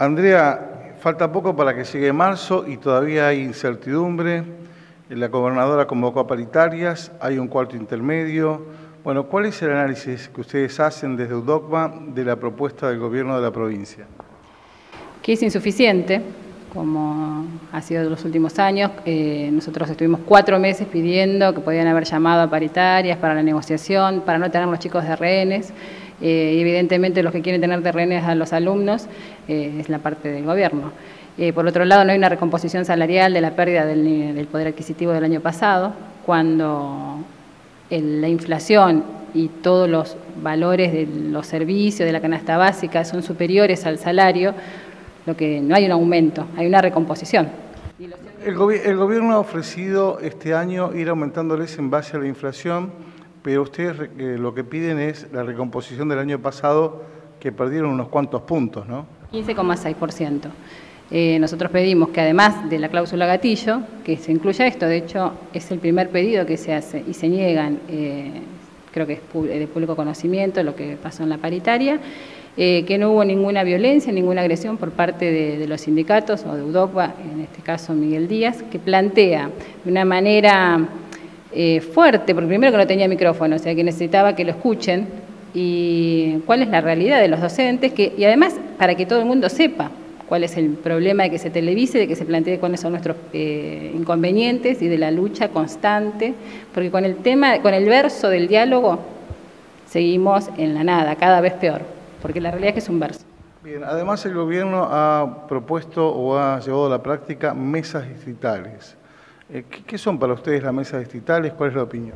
Andrea, falta poco para que llegue marzo y todavía hay incertidumbre. La gobernadora convocó a paritarias, hay un cuarto intermedio. Bueno, ¿cuál es el análisis que ustedes hacen desde UDOCBA de la propuesta del gobierno de la provincia? Que es insuficiente, como ha sido en los últimos años. Nosotros estuvimos 4 meses pidiendo que podían haber llamado a paritarias para la negociación, para no tener los chicos de rehenes. Y evidentemente los que quieren tener de rehenes a los alumnos es la parte del gobierno. Por otro lado, no hay una recomposición salarial de la pérdida del poder adquisitivo del año pasado, cuando la inflación y todos los valores de los servicios de la canasta básica son superiores al salario. Lo que no hay un aumento, hay una recomposición. El gobierno ha ofrecido este año ir aumentándoles en base a la inflación, pero ustedes lo que piden es la recomposición del año pasado, que perdieron unos cuantos puntos, ¿no? 15,6%. Nosotros pedimos que además de la cláusula gatillo, que se incluya esto. De hecho es el primer pedido que se hace y se niegan, creo que es de público conocimiento lo que pasó en la paritaria, que no hubo ninguna violencia, ninguna agresión por parte de los sindicatos o de UDOCBA, en este caso Miguel Díaz, que plantea de una manera fuerte, porque primero que no tenía micrófono, o sea que necesitaba que lo escuchen, y cuál es la realidad de los docentes, y además para que todo el mundo sepa cuál es el problema de que se televise, de que se plantee cuáles son nuestros inconvenientes y de la lucha constante, porque con el verso del diálogo seguimos en la nada, cada vez peor, porque la realidad es que es un verso. Bien, además el gobierno ha propuesto o ha llevado a la práctica mesas distritales. ¿Qué son para ustedes las mesas distritales? ¿Cuál es la opinión?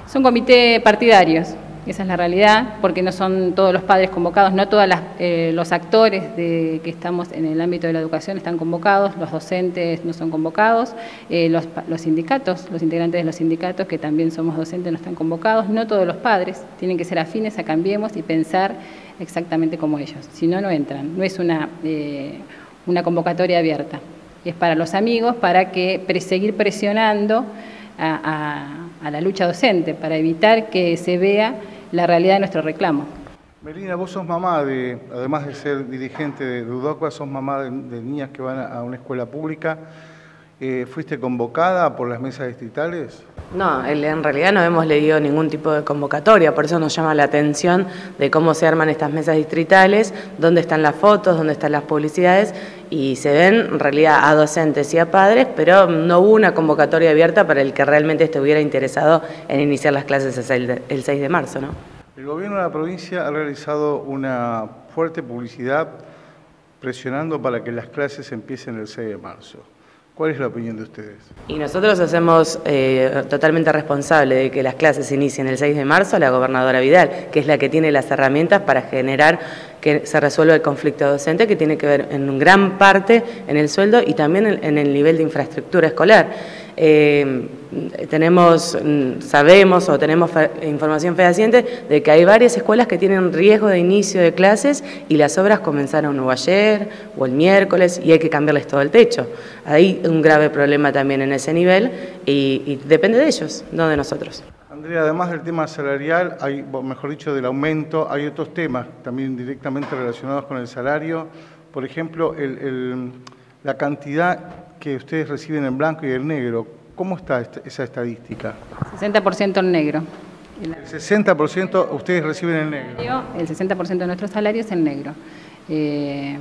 Son comités partidarios, esa es la realidad, porque no son todos los padres convocados, no todos los actores que estamos en el ámbito de la educación están convocados, los docentes no son convocados, los sindicatos, los integrantes de los sindicatos que también somos docentes no están convocados, no todos los padres, tienen que ser afines a Cambiemos y pensar exactamente como ellos, si no, no entran, no es una convocatoria abierta. Y es para los amigos, para seguir presionando a la lucha docente, para evitar que se vea la realidad de nuestro reclamo. Melina, vos sos mamá, además de ser dirigente de UDOCBA, sos mamá de niñas que van a una escuela pública. ¿Fuiste convocada por las mesas distritales? No, en realidad no hemos leído ningún tipo de convocatoria, por eso nos llama la atención de cómo se arman estas mesas distritales, dónde están las fotos, dónde están las publicidades, y se ven en realidad a docentes y a padres, pero no hubo una convocatoria abierta para el que realmente estuviera interesado en iniciar las clases el 6 de marzo, ¿no? El gobierno de la provincia ha realizado una fuerte publicidad presionando para que las clases empiecen el 6 de marzo. ¿Cuál es la opinión de ustedes? Y nosotros hacemos totalmente responsable de que las clases inicien el 6 de marzo a la gobernadora Vidal, que es la que tiene las herramientas para generar que se resuelva el conflicto docente, que tiene que ver en gran parte en el sueldo y también en el nivel de infraestructura escolar. Sabemos o tenemos información fehaciente de que hay varias escuelas que tienen riesgo de inicio de clases y las obras comenzaron o ayer o el miércoles y hay que cambiarles todo el techo. Hay un grave problema también en ese nivel y depende de ellos, no de nosotros. Andrea, además del tema salarial, mejor dicho, del aumento, hay otros temas también directamente relacionados con el salario. Por ejemplo, la cantidad que ustedes reciben en blanco y en negro. ¿Cómo está esa estadística? 60% en negro. El 60% ustedes reciben en negro. El 60% de nuestro salario es en negro. El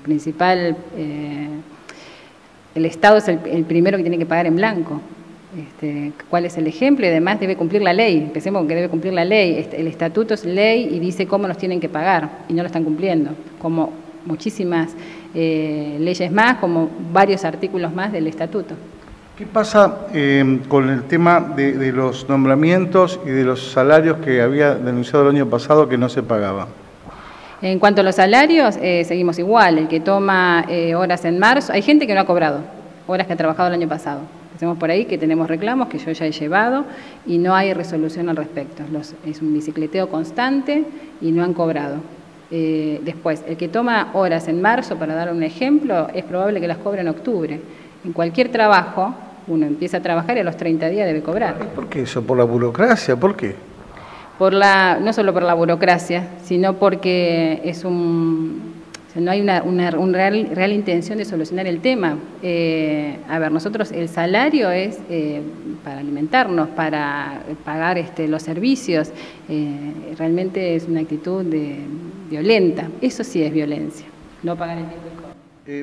principal, el Estado es el primero que tiene que pagar en blanco. ¿Cuál es el ejemplo? Y además debe cumplir la ley. Empecemos con que debe cumplir la ley. El estatuto es ley y dice cómo nos tienen que pagar y no lo están cumpliendo. Como muchísimas leyes más, como varios artículos más del estatuto. ¿Qué pasa con el tema de los nombramientos y de los salarios que había denunciado el año pasado que no se pagaban? En cuanto a los salarios, seguimos igual. El que toma horas en marzo, hay gente que no ha cobrado horas que ha trabajado el año pasado. Hacemos por ahí que tenemos reclamos que yo ya he llevado y no hay resolución al respecto. Es un bicicleteo constante y no han cobrado. Después, el que toma horas en marzo, para dar un ejemplo, es probable que las cobre en octubre. En cualquier trabajo, uno empieza a trabajar y a los 30 días debe cobrar. ¿Por qué eso? ¿Por la burocracia? ¿Por qué? No solo por la burocracia, sino porque no hay una real intención de solucionar el tema. A ver, nosotros el salario es para alimentarnos, para pagar los servicios. Realmente es una actitud violenta. Eso sí es violencia, no pagar el tiempo.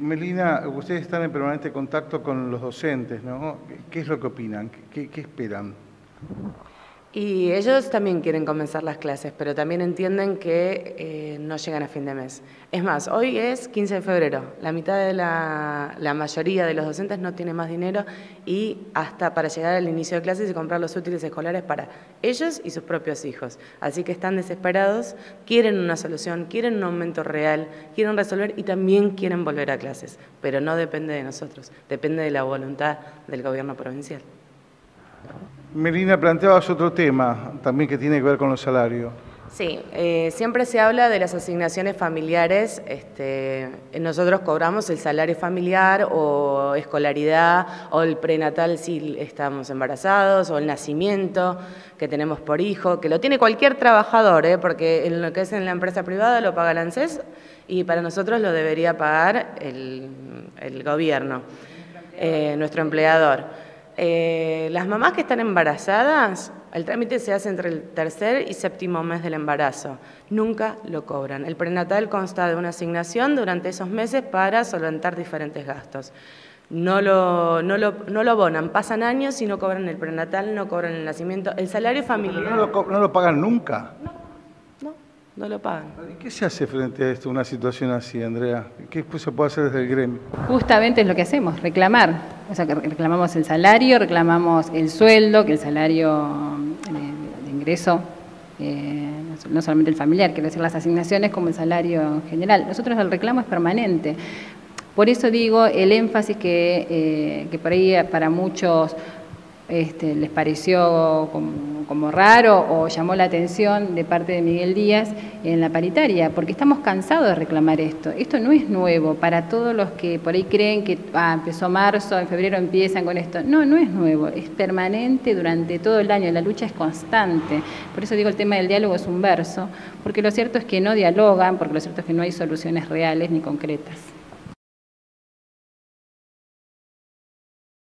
Melina, ustedes están en permanente contacto con los docentes, ¿no? ¿Qué es lo que opinan? ¿Qué esperan? Y ellos también quieren comenzar las clases, pero también entienden que no llegan a fin de mes. Es más, hoy es 15 de febrero, la mitad de la mayoría de los docentes no tiene más dinero y hasta para llegar al inicio de clases y comprar los útiles escolares para ellos y sus propios hijos. Así que están desesperados, quieren una solución, quieren un aumento real, quieren resolver y también quieren volver a clases, pero no depende de nosotros, depende de la voluntad del gobierno provincial. Melina, planteabas otro tema también que tiene que ver con los salarios. Sí, siempre se habla de las asignaciones familiares. Nosotros cobramos el salario familiar o escolaridad o el prenatal si estamos embarazados o el nacimiento que tenemos por hijo, que lo tiene cualquier trabajador, porque en lo que es en la empresa privada lo paga el ANSES y para nosotros lo debería pagar el gobierno, nuestro empleador. Las mamás que están embarazadas, el trámite se hace entre el 3er y 7º mes del embarazo. Nunca lo cobran. El prenatal consta de una asignación durante esos meses para solventar diferentes gastos. No lo abonan, pasan años y no cobran el prenatal, no cobran el nacimiento. El salario familiar... ¿No lo pagan nunca? No lo pagan. ¿Y qué se hace frente a esto, una situación así, Andrea? ¿Qué se puede hacer desde el gremio? Justamente es lo que hacemos, reclamar. O sea, que reclamamos el salario, reclamamos el sueldo, que el salario de ingreso, no solamente el familiar, quiero decir las asignaciones como el salario en general. Nosotros el reclamo es permanente. Por eso digo el énfasis que por ahí para muchos les pareció como raro o llamó la atención de parte de Miguel Díaz en la paritaria, porque estamos cansados de reclamar esto. Esto no es nuevo para todos los que por ahí creen que empezó marzo, en febrero empiezan con esto. No es nuevo, es permanente durante todo el año, la lucha es constante. Por eso digo el tema del diálogo es un verso, porque lo cierto es que no dialogan, porque lo cierto es que no hay soluciones reales ni concretas.